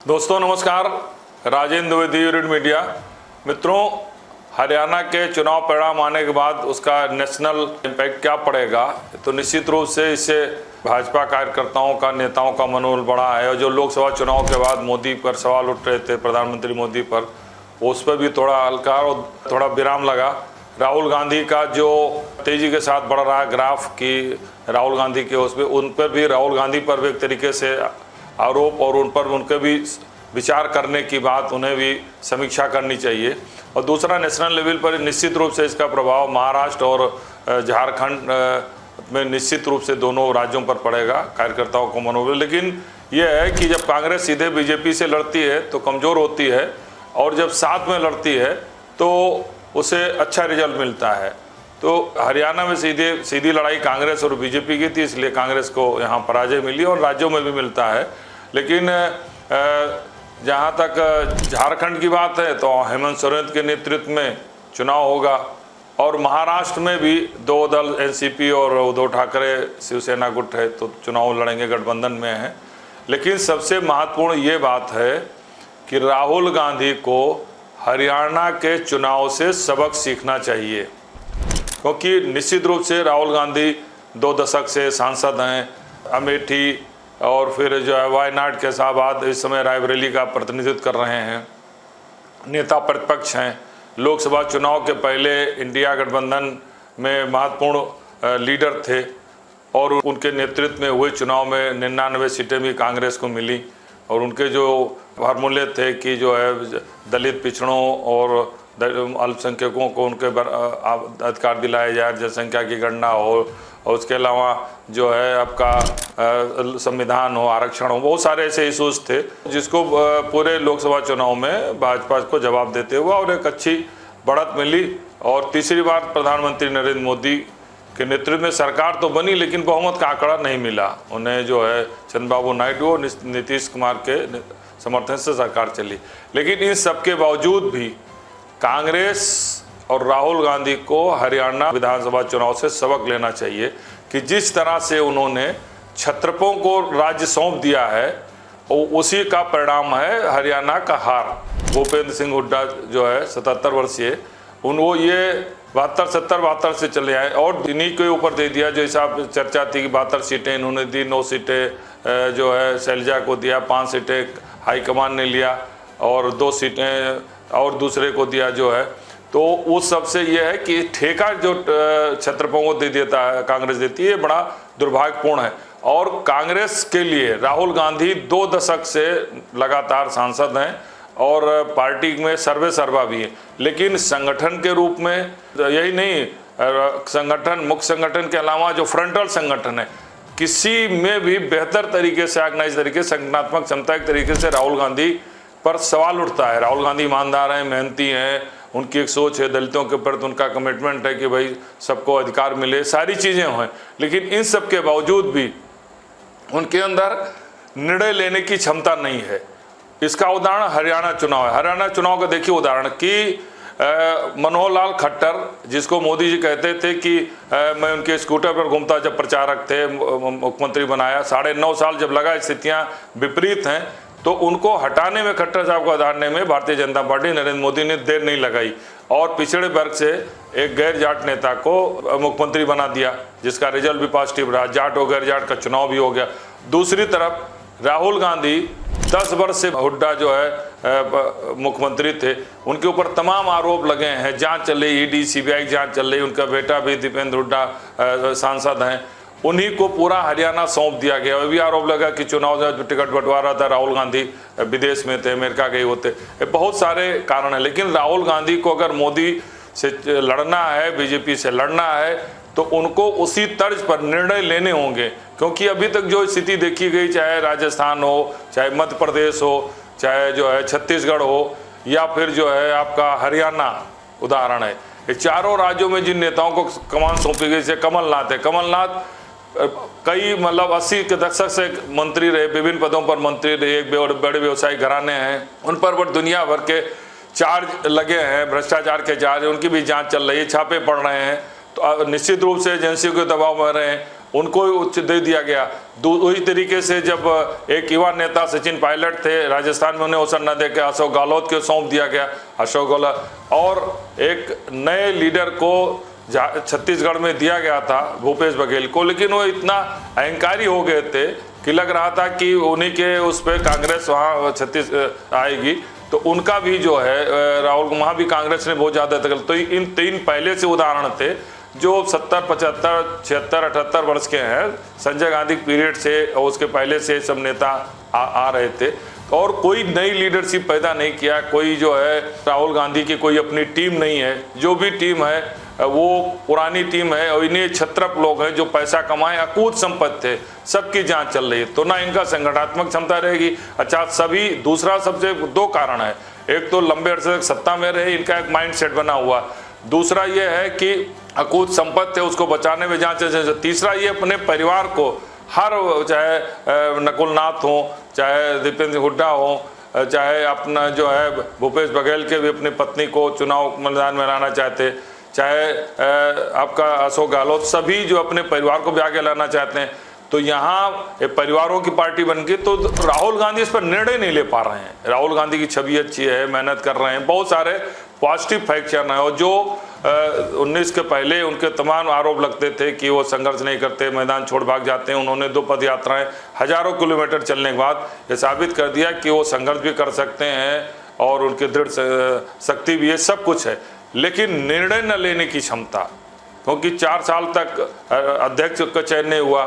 दोस्तों नमस्कार, Rajendra Dwivedi unit media. मित्रों, हरियाणा के चुनाव परिणाम आने के बाद उसका नेशनल इम्पैक्ट क्या पड़ेगा, तो निश्चित रूप से इससे भाजपा कार्यकर्ताओं का, नेताओं का मनोबल बढ़ा है। और जो लोकसभा चुनाव के बाद मोदी पर सवाल उठ रहे थे, प्रधानमंत्री मोदी पर, उस पर भी थोड़ा हल्का और थोड़ा विराम लगा। राहुल गांधी का जो तेजी के साथ बढ़ रहा है ग्राफ की राहुल गांधी के, उस पर उन पर भी, राहुल गांधी पर भी एक तरीके से आरोप और उन पर उनके भी विचार करने की बात, उन्हें भी समीक्षा करनी चाहिए। और दूसरा, नेशनल लेवल पर निश्चित रूप से इसका प्रभाव महाराष्ट्र और झारखंड में निश्चित रूप से दोनों राज्यों पर पड़ेगा, कार्यकर्ताओं को मनोबल। लेकिन यह है कि जब कांग्रेस सीधे बीजेपी से लड़ती है तो कमज़ोर होती है, और जब साथ में लड़ती है तो उसे अच्छा रिजल्ट मिलता है। तो हरियाणा में सीधी लड़ाई कांग्रेस और बीजेपी की थी, इसलिए कांग्रेस को यहाँ पराजय मिली, और राज्यों में भी मिलता है। लेकिन जहाँ तक झारखंड की बात है तो हेमंत सोरेन के नेतृत्व में चुनाव होगा, और महाराष्ट्र में भी दो दल एनसीपी और उद्धव ठाकरे शिवसेना गुट है, तो चुनाव लड़ेंगे, गठबंधन में है। लेकिन सबसे महत्वपूर्ण ये बात है कि राहुल गांधी को हरियाणा के चुनाव से सबक सीखना चाहिए, क्योंकि निश्चित रूप से राहुल गांधी 2 दशक से सांसद हैं, अमेठी और फिर जो है वायनाड के साथ इस समय रायबरेली का प्रतिनिधित्व कर रहे हैं, नेता प्रतिपक्ष हैं, लोकसभा चुनाव के पहले इंडिया गठबंधन में महत्वपूर्ण लीडर थे, और उनके नेतृत्व में हुए चुनाव में 99 सीटें भी कांग्रेस को मिली। और उनके जो फार्मूले थे कि जो है दलित, पिछड़ों और अल्पसंख्यकों को उनके अधिकार दिलाए जाए, जनसंख्या की गणना हो, और उसके अलावा जो है आपका संविधान हो, आरक्षण हो, बहुत सारे ऐसे इशूज़ थे जिसको पूरे लोकसभा चुनाव में भाजपा को जवाब देते हुए और एक अच्छी बढ़त मिली। और तीसरी बार प्रधानमंत्री नरेंद्र मोदी के नेतृत्व में सरकार तो बनी, लेकिन बहुमत का आंकड़ा नहीं मिला उन्हें। जो है चंद्रबाबू नायडू और नीतीश कुमार के समर्थन से सरकार चली। लेकिन इन सब के बावजूद भी कांग्रेस और राहुल गांधी को हरियाणा विधानसभा चुनाव से सबक लेना चाहिए कि जिस तरह से उन्होंने क्षत्रपों को राज्य सौंप दिया है, उसी का परिणाम है हरियाणा का हार। भूपेंद्र सिंह हुड्डा जो है 77 वर्षीय, वो ये 72 से चले आए, और इन्हीं के ऊपर दे दिया। जो हिसाब चर्चा थी कि 72 सीटें इन्होंने दी, 9 सीटें जो है शैलजा को दिया, 5 सीटें हाईकमान ने लिया, और 2 सीटें और दूसरे को दिया जो है। तो उस सबसे यह है कि ठेका जो क्षत्रपों को दे देता है, कांग्रेस देती है, बड़ा दुर्भाग्यपूर्ण है। और कांग्रेस के लिए राहुल गांधी 2 दशक से लगातार सांसद हैं और पार्टी में सर्वे सर्वा भी है, लेकिन संगठन के रूप में यही नहीं, संगठन, मुख्य संगठन के अलावा जो फ्रंटल संगठन है, किसी में भी बेहतर तरीके से, ऑर्गेनाइज तरीके, संगठनात्मक क्षमता के तरीके से राहुल गांधी पर सवाल उठता है। राहुल गांधी ईमानदार हैं, मेहनती हैं, उनकी एक सोच है, दलितों के प्रति उनका कमिटमेंट है कि भाई सबको अधिकार मिले, सारी चीज़ें हों। लेकिन इन सब के बावजूद भी उनके अंदर निर्णय लेने की क्षमता नहीं है। इसका उदाहरण हरियाणा चुनाव है। हरियाणा चुनाव का देखिए उदाहरण कि मनोहर लाल खट्टर, जिसको मोदी जी कहते थे कि मैं उनके स्कूटर पर घूमता जब प्रचारक थे, मुख्यमंत्री बनाया, 9.5 साल जब लगा, स्थितियां विपरीत हैं, तो उनको हटाने में, खट्टर साहब को हटाने में भारतीय जनता पार्टी, नरेंद्र मोदी ने देर नहीं लगाई, और पिछड़े वर्ग से एक गैर जाट नेता को मुख्यमंत्री बना दिया, जिसका रिजल्ट भी पॉजिटिव रहा। जाट और गैर जाट का चुनाव भी हो गया। दूसरी तरफ राहुल गांधी 10 वर्ष से हुड्डा जो है मुख्यमंत्री थे, उनके ऊपर तमाम आरोप लगे हैं, जांच चल रही, ईडी सीबीआई जांच चल रही, उनका बेटा भी दीपेंद्र हुड्डा सांसद हैं, उन्हीं को पूरा हरियाणा सौंप दिया गया। वह भी आरोप लगा कि चुनाव जो टिकट बंटवारा था, राहुल गांधी विदेश में थे, अमेरिका गए होते, बहुत सारे कारण हैं। लेकिन राहुल गांधी को अगर मोदी से लड़ना है, बीजेपी से लड़ना है, तो उनको उसी तर्ज पर निर्णय लेने होंगे, क्योंकि अभी तक जो स्थिति देखी गई, चाहे राजस्थान हो, चाहे मध्य प्रदेश हो, चाहे जो है छत्तीसगढ़ हो, या फिर जो है आपका हरियाणा उदाहरण है, ये चारों राज्यों में जिन नेताओं को कमान सौंपी गई, जैसे कमलनाथ है, कमलनाथ कई 80 के दशक से मंत्री रहे, विभिन्न पदों पर मंत्री रहे, एक बड़े व्यवसायिक घराने हैं, उन पर दुनिया भर के चार्ज लगे हैं, भ्रष्टाचार के चार्ज, उनकी भी जांच चल रही है, छापे पड़ रहे हैं। तो निश्चित रूप से एजेंसियों के दबाव में रहे हैं, उनको उच्च दे दिया गया। वही तरीके से जब एक युवा नेता सचिन पायलट थे राजस्थान में, उन्हें अवसर न देकर अशोक गहलोत को सौंप दिया गया। अशोक गहलोत और एक नए लीडर को छत्तीसगढ़ में दिया गया था भूपेश बघेल को, लेकिन वो इतना अहंकारी हो गए थे कि लग रहा था कि उन्हीं के उस पर कांग्रेस वहाँ छत्तीस आएगी। तो उनका भी जो है राहुल, वहाँ भी कांग्रेस ने बहुत ज़्यादा दखल। तो इन 3 पहले से उदाहरण थे जो 70, 75, 76, 78 वर्ष के हैं, संजय गांधी पीरियड से और उसके पहले से सब नेता आ रहे थे और कोई नई लीडरशिप पैदा नहीं किया। कोई जो है राहुल गांधी की कोई अपनी टीम नहीं है, जो भी टीम है वो पुरानी टीम है और इन्हें छत्रप लोग हैं जो पैसा कमाए, अकूत संपत्ति थे, सबकी जांच चल रही है। तो ना इनका संगठनात्मक क्षमता रहेगी। अच्छा, सभी दूसरा सबसे 2 कारण है, एक तो लंबे अरसे तक सत्ता में रहे, इनका एक माइंड सेट बना हुआ। दूसरा ये है कि अकूत संपत्ति है, उसको बचाने में जांच। तीसरा ये अपने परिवार को हर, चाहे नकुल नाथ हो, चाहे दीपेंद्र हुड्डा हो, चाहे अपना जो है भूपेश बघेल के भी अपनी पत्नी को चुनाव मैदान में लाना चाहते, चाहे आपका अशोक गहलोत, सभी जो अपने परिवार को भी आगे लाना चाहते हैं। तो यहाँ परिवारों की पार्टी बन गई। तो राहुल गांधी इस पर निर्णय नहीं ले पा रहे हैं। राहुल गांधी की छवि अच्छी है, मेहनत कर रहे हैं, बहुत सारे पॉजिटिव फैक्ट चल रहे हैं। और जो 19 के पहले उनके तमाम आरोप लगते थे कि वो संघर्ष नहीं करते, मैदान छोड़ भाग जाते हैं, उन्होंने 2 पद यात्राएं हजारों किलोमीटर चलने के बाद ये साबित कर दिया कि वो संघर्ष भी कर सकते हैं और उनकी दृढ़ शक्ति भी है, सब कुछ है। लेकिन निर्णय न लेने की क्षमता, क्योंकि 4 साल तक अध्यक्ष का चयन नहीं हुआ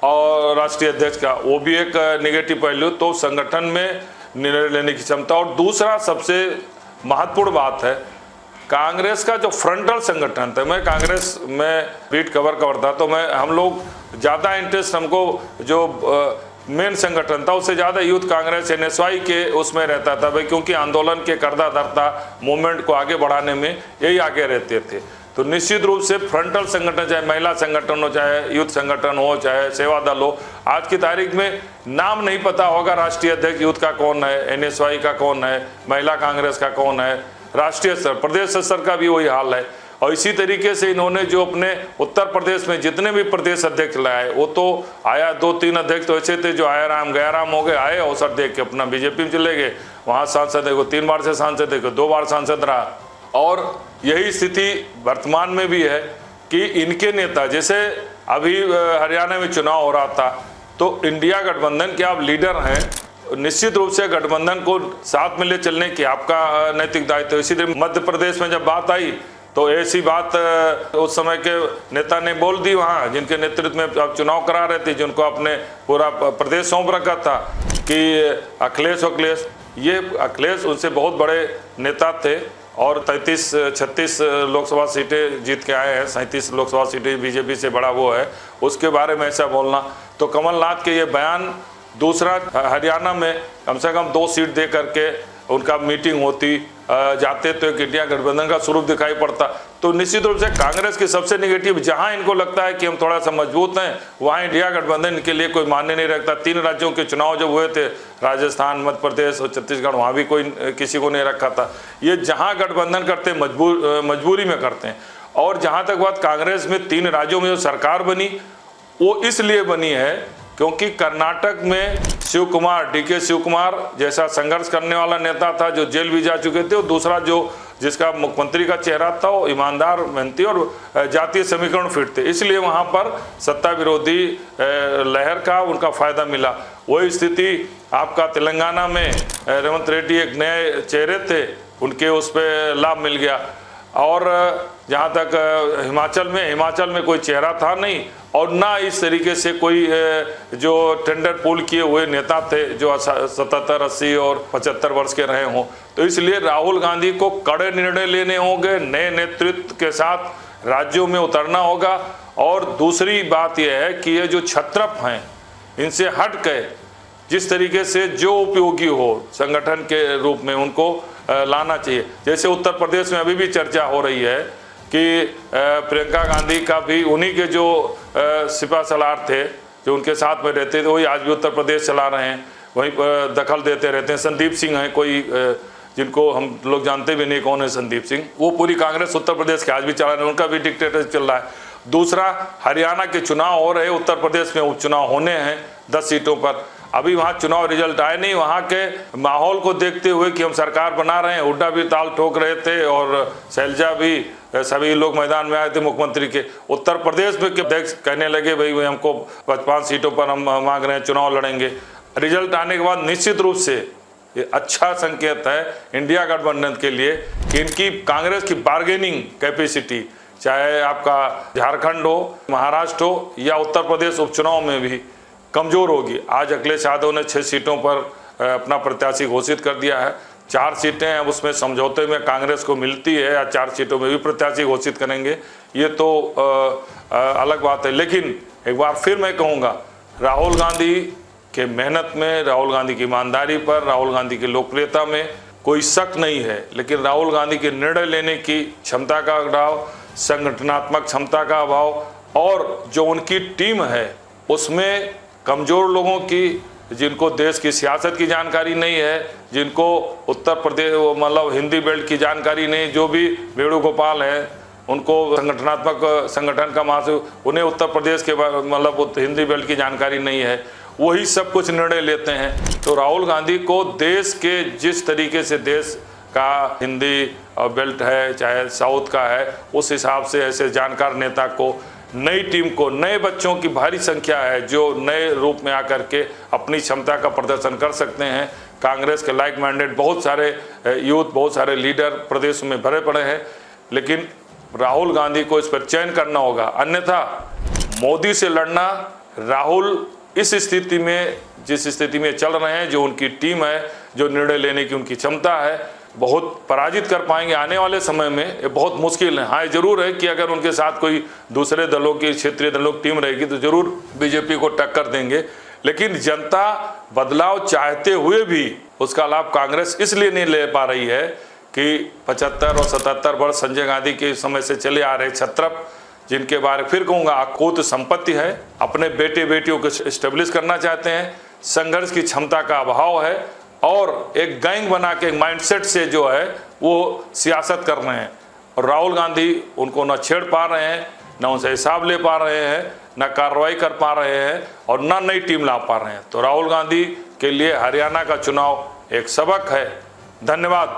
और राष्ट्रीय अध्यक्ष का, वो भी एक नेगेटिव पहलू। तो संगठन में निर्णय लेने की क्षमता। और दूसरा सबसे महत्वपूर्ण बात है, कांग्रेस का जो फ्रंटल संगठन था, मैं कांग्रेस में बीट कवर था, तो हम लोग ज़्यादा इंटरेस्ट हमको जो मेन संगठन था उससे ज़्यादा यूथ कांग्रेस NSY के उसमें रहता था भाई, क्योंकि आंदोलन के करदा धरता मूवमेंट को आगे बढ़ाने में यही आगे रहते थे। तो निश्चित रूप से फ्रंटल संगठन, चाहे महिला संगठन हो, चाहे यूथ संगठन हो, चाहे सेवा दल हो, आज की तारीख में नाम नहीं पता होगा राष्ट्रीय अध्यक्ष यूथ का कौन है, NSY का कौन है, महिला कांग्रेस का कौन है, राष्ट्रीय स्तर, प्रदेश स्तर का भी वही हाल है। और इसी तरीके से इन्होंने जो अपने उत्तर प्रदेश में जितने भी प्रदेश अध्यक्ष लाए, वो तो आया 2-3 अध्यक्ष तो ऐसे थे जो आया राम गया राम हो गए, आए अवसर देख के अपना बीजेपी में चले गए, वहाँ सांसद है, 3 बार से सांसद है, 2 बार सांसद रहा। और यही स्थिति वर्तमान में भी है कि इनके नेता, जैसे अभी हरियाणा में चुनाव हो रहा था, तो इंडिया गठबंधन के आप लीडर हैं, निश्चित रूप से गठबंधन को साथ में ले चलने की आपका नैतिक दायित्व। इसी तरह मध्य प्रदेश में जब बात आई तो ऐसी बात उस समय के नेता ने बोल दी वहाँ, जिनके नेतृत्व में आप चुनाव करा रहे थे, जिनको आपने पूरा प्रदेश सौंप रखा था, कि अखिलेश, ये अखिलेश उनसे बहुत बड़े नेता थे और 33-36 लोकसभा सीटें जीत के आए हैं, 37 लोकसभा सीटें बीजेपी से बड़ा वो है, उसके बारे में ऐसा बोलना। तो कमलनाथ के ये बयान, दूसरा हरियाणा में कम से कम 2 सीट दे करके उनका मीटिंग होती, जाते तो एक इंडिया गठबंधन का स्वरूप दिखाई पड़ता। तो निश्चित रूप से कांग्रेस की सबसे नेगेटिव, जहां इनको लगता है कि हम थोड़ा सा मजबूत हैं, वहां इंडिया गठबंधन के लिए कोई मान्य नहीं रखता। 3 राज्यों के चुनाव जब हुए थे, राजस्थान, मध्य प्रदेश और छत्तीसगढ़, वहां भी कोई किसी को नहीं रखा था। ये जहां गठबंधन करते हैं मजबूरी में करते हैं। और जहां तक बात कांग्रेस में 3 राज्यों में जो सरकार बनी, वो इसलिए बनी है क्योंकि कर्नाटक में DK शिव कुमार जैसा संघर्ष करने वाला नेता था जो जेल भी जा चुके थे, और दूसरा जो जिसका मुख्यमंत्री का चेहरा था वो ईमानदार, मेहनती और जातीय समीकरण फिट थे, इसलिए वहां पर सत्ता विरोधी लहर का उनका फायदा मिला। वही स्थिति आपका तेलंगाना में रेवंत रेड्डी एक नए चेहरे थे, उनके उस पर लाभ मिल गया। और जहाँ तक हिमाचल में कोई चेहरा था नहीं, और ना इस तरीके से कोई जो टेंडर पुल किए हुए नेता थे जो 77, 80 और 75 वर्ष के रहे हों। तो इसलिए राहुल गांधी को कड़े निर्णय लेने होंगे, नए नेतृत्व के साथ राज्यों में उतरना होगा। और दूसरी बात यह है कि ये जो छत्रप हैं, इनसे हट के जिस तरीके से जो उपयोगी हो संगठन के रूप में उनको लाना चाहिए। जैसे उत्तर प्रदेश में अभी भी चर्चा हो रही है कि प्रियंका गांधी का भी उन्हीं के जो सिपा सलार थे जो उनके साथ में रहते थे, वही आज भी उत्तर प्रदेश चला रहे हैं, वहीं पर दखल देते रहते हैं। संदीप सिंह हैं कोई, जिनको हम लोग जानते भी नहीं कौन है संदीप सिंह, वो पूरी कांग्रेस उत्तर प्रदेश के आज भी चला रहे हैं, उनका भी डिक्टेटरशिप चल रहा है। दूसरा, हरियाणा के चुनाव हो रहे, उत्तर प्रदेश में उपचुनाव होने हैं 10 सीटों पर। अभी वहाँ चुनाव रिजल्ट आए नहीं। वहाँ के माहौल को देखते हुए कि हम सरकार बना रहे हैं, हुड्डा भी ताल ठोक रहे थे और शैलजा भी, सभी लोग मैदान में आए थे मुख्यमंत्री के। उत्तर प्रदेश में कहने लगे भाई हमको 55 सीटों पर हम मांग रहे हैं, चुनाव लड़ेंगे। रिजल्ट आने के बाद निश्चित रूप से ये अच्छा संकेत है इंडिया गठबंधन के लिए कि इनकी कांग्रेस की बार्गेनिंग कैपेसिटी, चाहे आपका झारखंड हो, महाराष्ट्र हो या उत्तर प्रदेश उपचुनाव में भी कमजोर होगी। आज अखिलेश यादव ने 6 सीटों पर अपना प्रत्याशी घोषित कर दिया है। 4 सीटें हैं उसमें समझौते में कांग्रेस को मिलती है, या 4 सीटों में भी प्रत्याशी घोषित करेंगे, ये तो अलग बात है। लेकिन एक बार फिर मैं कहूँगा, राहुल गांधी के मेहनत में, राहुल गांधी की ईमानदारी पर, राहुल गांधी की लोकप्रियता में कोई शक नहीं है। लेकिन राहुल गांधी के निर्णय लेने की क्षमता का अभाव, संगठनात्मक क्षमता का अभाव, और जो उनकी टीम है उसमें कमज़ोर लोगों की, जिनको देश की सियासत की जानकारी नहीं है, जिनको उत्तर प्रदेश मतलब हिंदी बेल्ट की जानकारी नहीं, जो भी वेणुगोपाल हैं उनको संगठन का महासचिव, उन्हें उत्तर प्रदेश के मतलब हिंदी बेल्ट की जानकारी नहीं है, वही सब कुछ निर्णय लेते हैं। तो राहुल गांधी को देश के जिस तरीके से देश का हिंदी बेल्ट है, चाहे साउथ का है, उस हिसाब से ऐसे जानकार नेता को, नई टीम को, नए बच्चों की भारी संख्या है जो नए रूप में आकर के अपनी क्षमता का प्रदर्शन कर सकते हैं। कांग्रेस के लाइक माइंडेड बहुत सारे यूथ, बहुत सारे लीडर प्रदेश में भरे पड़े हैं। लेकिन राहुल गांधी को इस पर चयन करना होगा, अन्यथा मोदी से लड़ना, राहुल इस स्थिति में, जिस स्थिति में चल रहे हैं, जो उनकी टीम है, जो निर्णय लेने की उनकी क्षमता है, बहुत पराजित कर पाएंगे आने वाले समय में। ये बहुत मुश्किल है। हाँ, जरूर है कि अगर उनके साथ कोई दूसरे दलों की, क्षेत्रीय दलों की टीम रहेगी तो जरूर बीजेपी को टक्कर देंगे। लेकिन जनता बदलाव चाहते हुए भी उसका लाभ कांग्रेस इसलिए नहीं ले पा रही है कि 75 और 77 वर्ष संजय गांधी के समय से चले आ रहे छत्रप, जिनके बारे फिर कहूँगा अकूत संपत्ति है, अपने बेटे बेटियों को स्टेब्लिश करना चाहते हैं, संघर्ष की क्षमता का अभाव है, और एक गैंग बना के माइंडसेट से जो है वो सियासत कर रहे हैं। और राहुल गांधी उनको न छेड़ पा रहे हैं, न उनसे हिसाब ले पा रहे हैं, न कार्रवाई कर पा रहे हैं, और न नई टीम ला पा रहे हैं। तो राहुल गांधी के लिए हरियाणा का चुनाव एक सबक है। धन्यवाद।